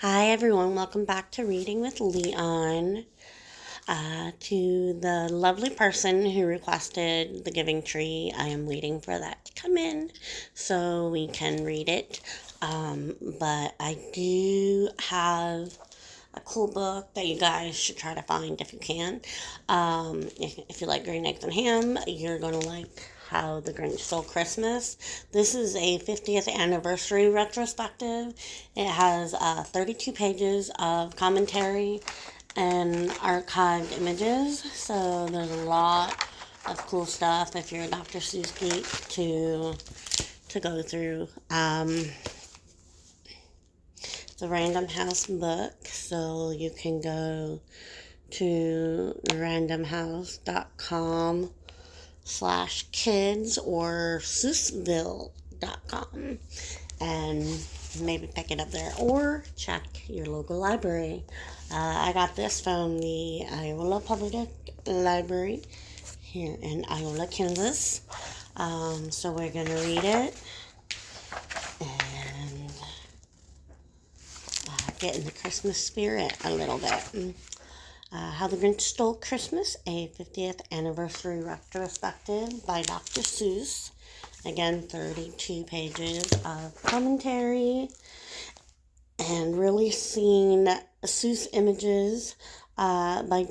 Hi everyone, welcome back to Reading with Leon. To the lovely person who requested the Giving Tree, I am waiting for that to come in so we can read it. But I do have a cool book that you guys should try to find if you can. If you like green eggs and ham, you're going to like How the Grinch Stole Christmas. This is a 50th anniversary retrospective. It has 32 pages of commentary and archived images. So there's a lot of cool stuff if you're a Dr. Seuss geek to go through. It's a Random House book, so you can go to randomhouse.com/kids or seussville.com and maybe pick it up there or check your local library. I got this from the Iola Public Library here in Iola, Kansas. So we're going to read it and get in the Christmas spirit a little bit. How the Grinch Stole Christmas, a 50th anniversary retrospective by Dr. Seuss. Again, 32 pages of commentary and really seeing Seuss images by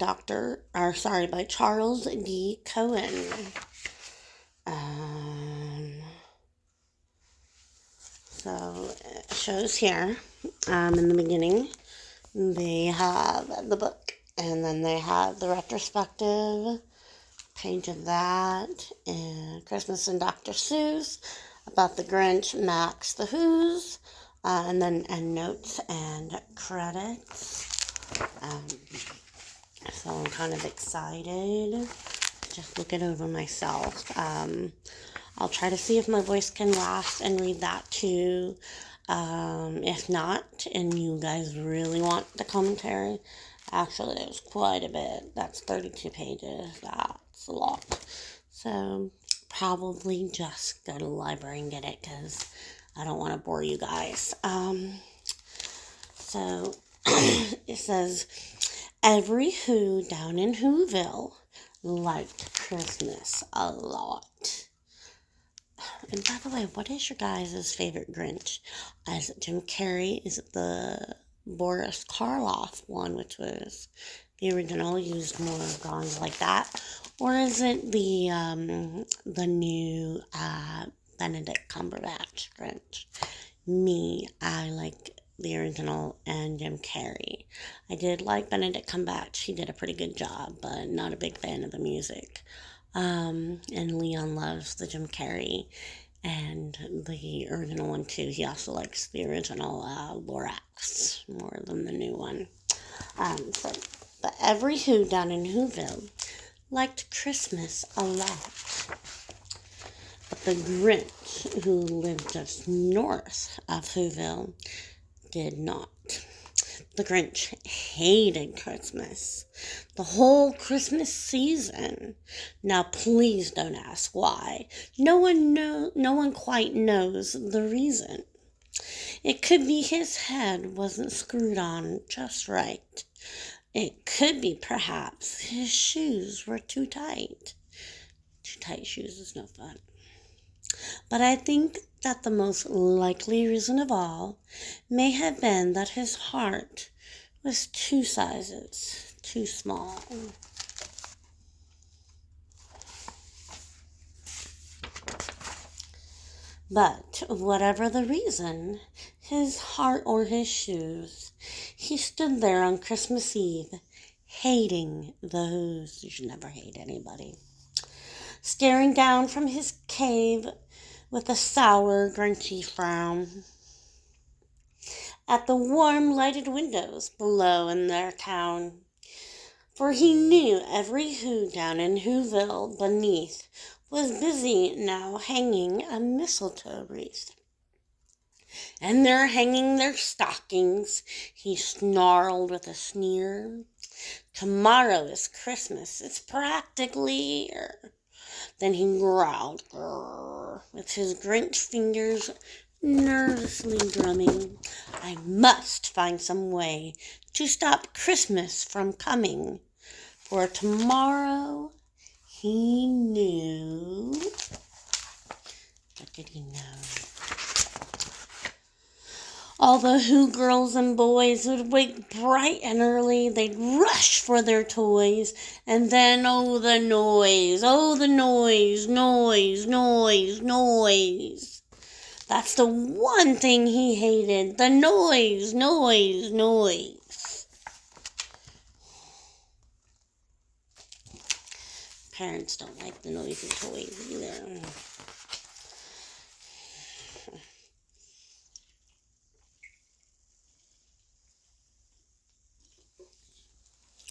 Charles D. Cohen. So it shows here in the beginning they have the book and then they have the retrospective page of that and Christmas and Dr. Seuss about the Grinch, Max, the Who's, and then notes and credits. So I'm kind of excited. Just looking over myself. I'll try to see if my voice can last and read that too. If not, and you guys really want the commentary, actually there's quite a bit. That's 32 pages. That's a lot. So probably just go to the library and get it because I don't want to bore you guys. So it says, every Who down in Whoville liked Christmas a lot. And by the way, what is your guys' favorite Grinch? Is it Jim Carrey? Is it the Boris Karloff one, which was the original, used more drawings like that? Or is it the new Benedict Cumberbatch Grinch? I like the original and Jim Carrey. I did like Benedict Cumberbatch. He did a pretty good job, but not a big fan of the music. And Leon loves the Jim Carrey and the original one too. He also likes the original Lorax more than the new one. But every Who down in Whoville liked Christmas a lot. But the Grinch, who lived just north of Whoville, did not. The Grinch hated Christmas. The whole Christmas season. Now please don't ask why. No one quite knows the reason. It could be his head wasn't screwed on just right. It could be perhaps his shoes were too tight. Too tight shoes is no fun. But I think that the most likely reason of all may have been that his heart was 2 sizes too small. But whatever the reason, his heart or his shoes, he stood there on Christmas Eve, hating the Who's. You should never hate anybody. Staring down from his cave with a sour, grinchy frown at the warm, lighted windows below in their town. For he knew every Who down in Whoville beneath was busy now hanging a mistletoe wreath. And they're hanging their stockings, he snarled with a sneer. Tomorrow is Christmas, it's practically here. Then he growled, grrr, with his Grinch fingers nervously drumming. I must find some way to stop Christmas from coming. For tomorrow he knew. What did he know? All the Who girls and boys would wake bright and early. They'd rush for their toys. And then, oh, the noise, noise, noise, noise. That's the one thing he hated, the noise, noise, noise. Parents don't like the noisy toys either.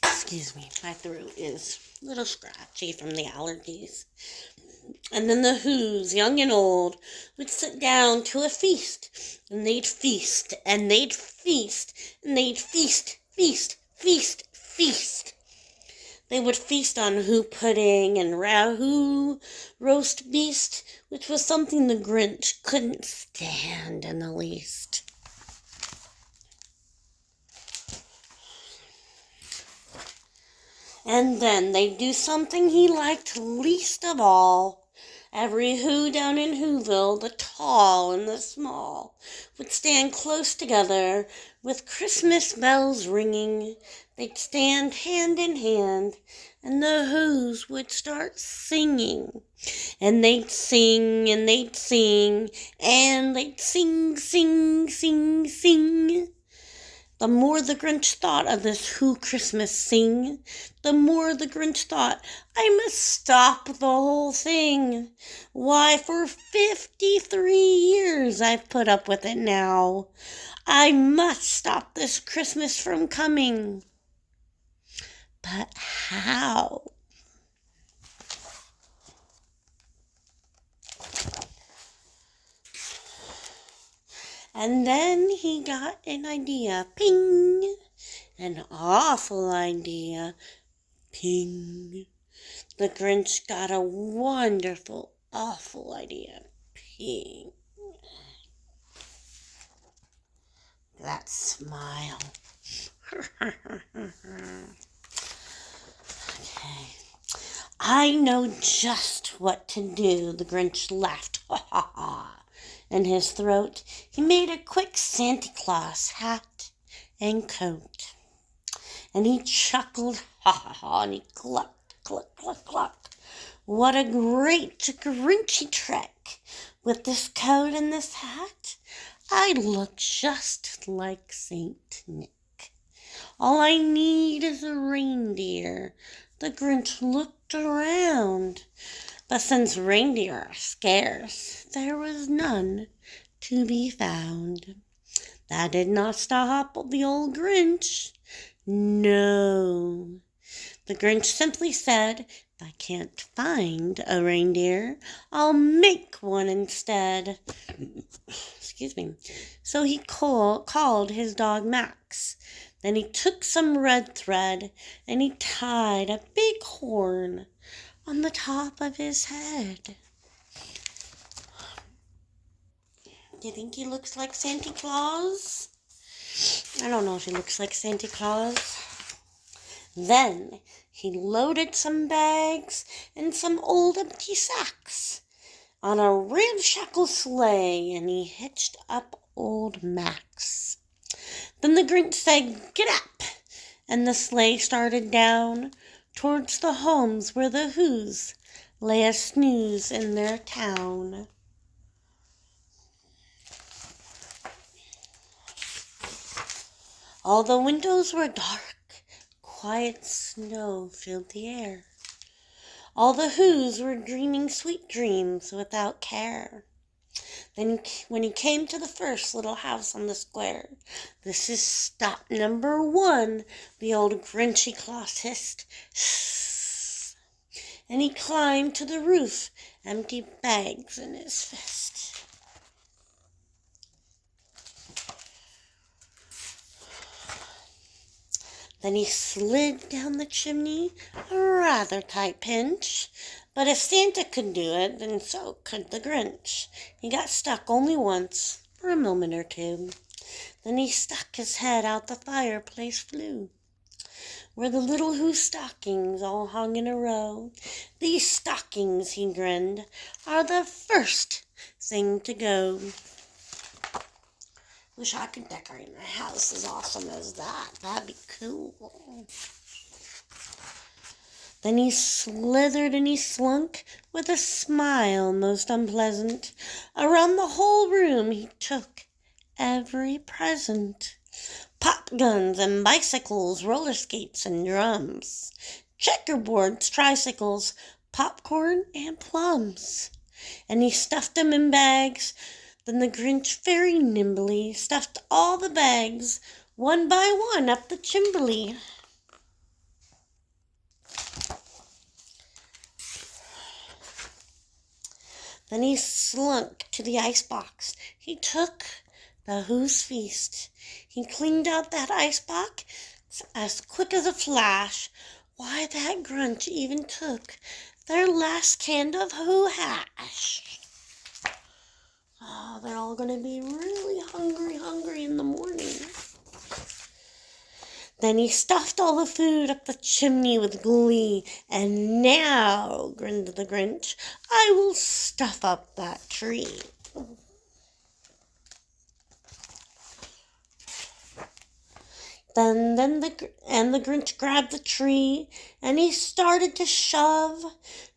Excuse me, my throat is a little scratchy from the allergies. And then the Who's, young and old, would sit down to a feast. And they'd feast, and they'd feast, and they'd feast, feast, feast, feast. They would feast on Who pudding and Who roast beast, which was something the Grinch couldn't stand in the least. And then they'd do something he liked least of all. Every Who down in Whoville, the tall and the small, would stand close together with Christmas bells ringing. They'd stand hand in hand, and the Who's would start singing. And they'd sing, and they'd sing, and they'd sing, sing, sing, sing. The more the Grinch thought of this Who Christmas sing, the more the Grinch thought, I must stop the whole thing. Why, for 53 years I've put up with it now. I must stop this Christmas from coming. But how? And then he got an idea. Ping! An awful idea. Ping! The Grinch got a wonderful, awful idea. Ping! That smile. Okay. I know just what to do, the Grinch laughed. Ha ha ha. In his throat, he made a quick Santa Claus hat and coat. And he chuckled, ha ha ha, and he clucked, cluck, cluck, cluck. What a great Grinchy trick! With this coat and this hat, I look just like Saint Nick. All I need is a reindeer. The Grinch looked around. But since reindeer are scarce, there was none to be found. That did not stop the old Grinch. No. The Grinch simply said, if I can't find a reindeer, I'll make one instead. Excuse me. So he called his dog Max. Then he took some red thread and he tied a big horn on the top of his head. Do you think he looks like Santa Claus? I don't know if he looks like Santa Claus. Then he loaded some bags and some old empty sacks on a ramshackle sleigh, and he hitched up old Max. Then the Grinch said, "Get up!" and the sleigh started down towards the homes where the Who's lay a snooze in their town. All the windows were dark. Quiet snow filled the air. All the Who's were dreaming sweet dreams without care. Then when he came to the first little house on the square, "This is stop number 1, the old Grinchy Claus hissed. Shh. And he climbed to the roof, empty bags in his fist. Then he slid down the chimney, a rather tight pinch. But if Santa could do it, then so could the Grinch. He got stuck only once, for a moment or two. Then he stuck his head out the fireplace flue, where the little Who stockings all hung in a row. These stockings, he grinned, are the first thing to go. Wish I could decorate my house as awesome as that. That'd be cool. Then he slithered and he slunk with a smile most unpleasant. Around the whole room he took every present. Pop guns and bicycles, roller skates and drums, checkerboards, tricycles, popcorn and plums. And he stuffed them in bags. Then the Grinch very nimbly stuffed all the bags, one by one, up the chimbley. Then he slunk to the icebox. He took the Who's feast. He cleaned out that icebox as quick as a flash. Why, that Grinch even took their last can of Who hash. Oh, they're all going to be really hungry in the morning. Then he stuffed all the food up the chimney with glee. And now, grinned the Grinch, I will stuff up that tree. Then the Grinch grabbed the tree, and he started to shove,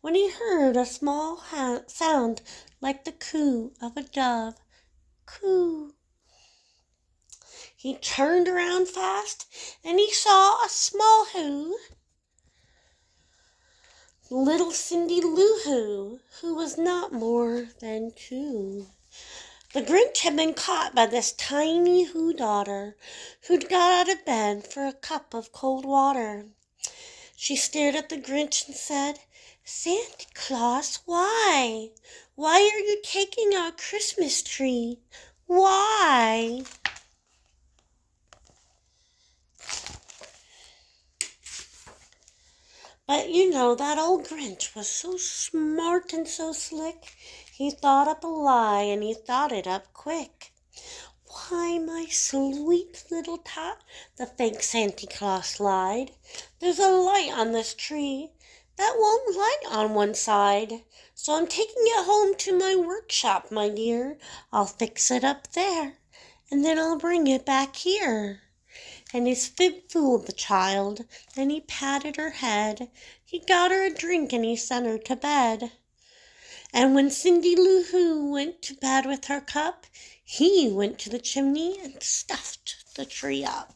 when he heard a small sound like the coo of a dove. Coo. He turned around fast, and he saw a small Who, little Cindy Lou Who was not more than 2. The Grinch had been caught by this tiny Who daughter, who'd got out of bed for a cup of cold water. She stared at the Grinch and said, Santa Claus, why? Why are you taking our Christmas tree? Why? But that old Grinch was so smart and so slick. He thought up a lie, and he thought it up quick. Why, my sweet little tot, the fake Santa Claus lied. There's a light on this tree that won't light on one side. So I'm taking it home to my workshop, my dear. I'll fix it up there, and then I'll bring it back here. And his fib fooled the child, and he patted her head. He got her a drink, and he sent her to bed. And when Cindy Lou Who went to bed with her cup, he went to the chimney and stuffed the tree up.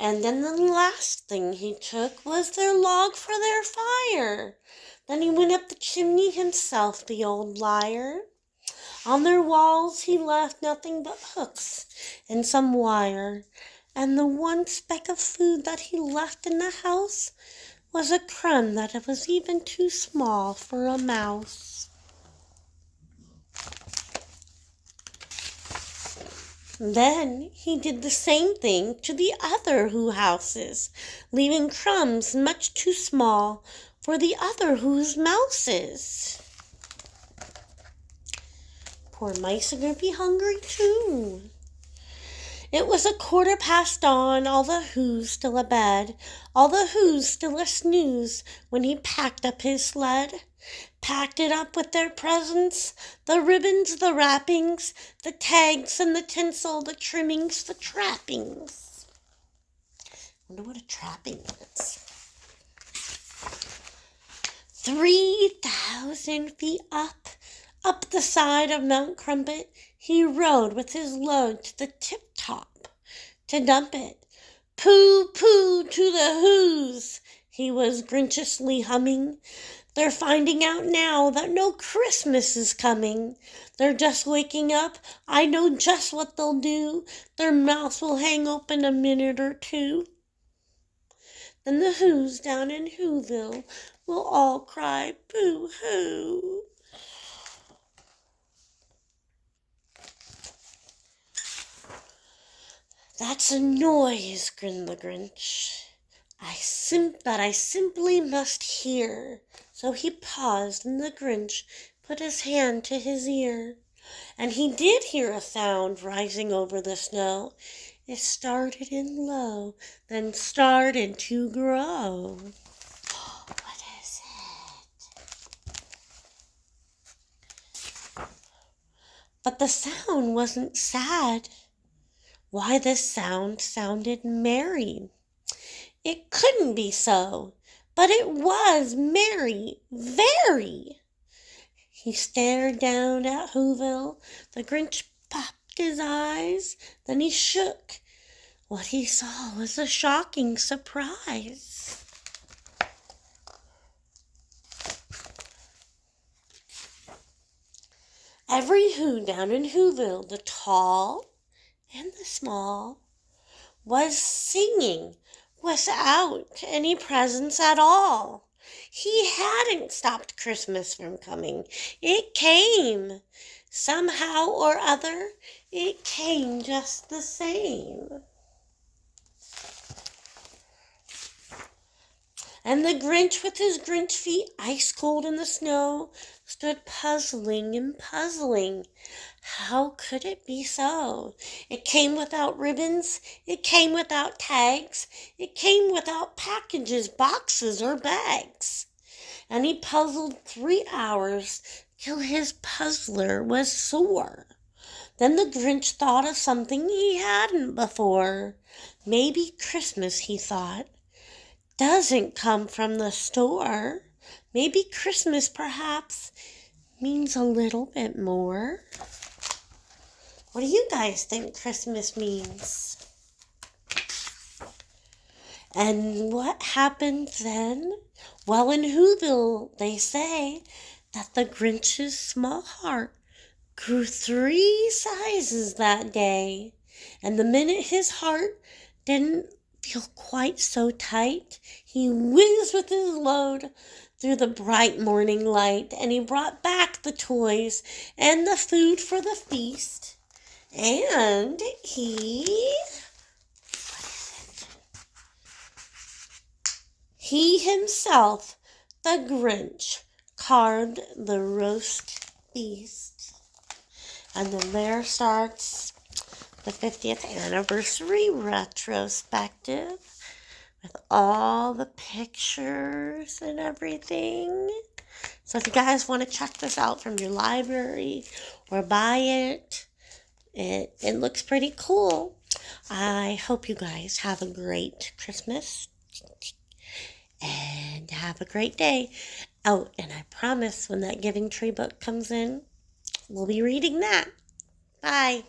And then the last thing he took was their log for their fire. Then he went up the chimney himself, the old liar. On their walls he left nothing but hooks and some wire. And the one speck of food that he left in the house was a crumb that it was even too small for a mouse. Then he did the same thing to the other Who houses, leaving crumbs much too small for the other Who's mouses. Poor mice are going to be hungry too. It was 1:15, all the Who's still abed, all the Who's still a snooze, when he packed up his sled. Packed it up with their presents, the ribbons, the wrappings, the tags and the tinsel, the trimmings, the trappings. I wonder what a trapping is. 3,000 feet up the side of Mount Crumpet, he rode with his load to the tip-top to dump it. Pooh, pooh to the Who's, he was grinchiously humming. They're finding out now that no Christmas is coming. They're just waking up. I know just what they'll do. Their mouths will hang open a minute or two. Then the Who's down in Whoville will all cry boo-hoo. That's a noise, grinned the Grinch, that I simply must hear. So he paused, and the Grinch put his hand to his ear. And he did hear a sound rising over the snow. It started in low, then started to grow. What is it? But the sound wasn't sad. Why, the sound sounded merry. It couldn't be so, but it was merry, very. He stared down at Whoville. The Grinch popped his eyes. Then he shook. What he saw was a shocking surprise. Every Who down in Whoville, the tall and the small, was singing without any presents at all. He hadn't stopped Christmas from coming. It came. Somehow or other, it came just the same. And the Grinch, with his Grinch feet ice cold in the snow, stood puzzling and puzzling. How could it be so? It came without ribbons. It came without tags. It came without packages, boxes, or bags. And he puzzled 3 hours till his puzzler was sore. Then the Grinch thought of something he hadn't before. Maybe Christmas, he thought, doesn't come from the store. Maybe Christmas, perhaps, means a little bit more. What do you guys think Christmas means? And what happened then? Well, in Whoville, they say that the Grinch's small heart grew 3 sizes that day. And the minute his heart didn't feel quite so tight, he whizzed with his load through the bright morning light, and he brought back the toys and the food for the feast. And he himself, the Grinch, carved the roast beast. And then there starts the 50th anniversary retrospective with all the pictures and everything. So if you guys want to check this out from your library or buy it, it looks pretty cool. I hope you guys have a great Christmas and have a great day. Oh, and I promise when that Giving Tree book comes in, we'll be reading that. Bye.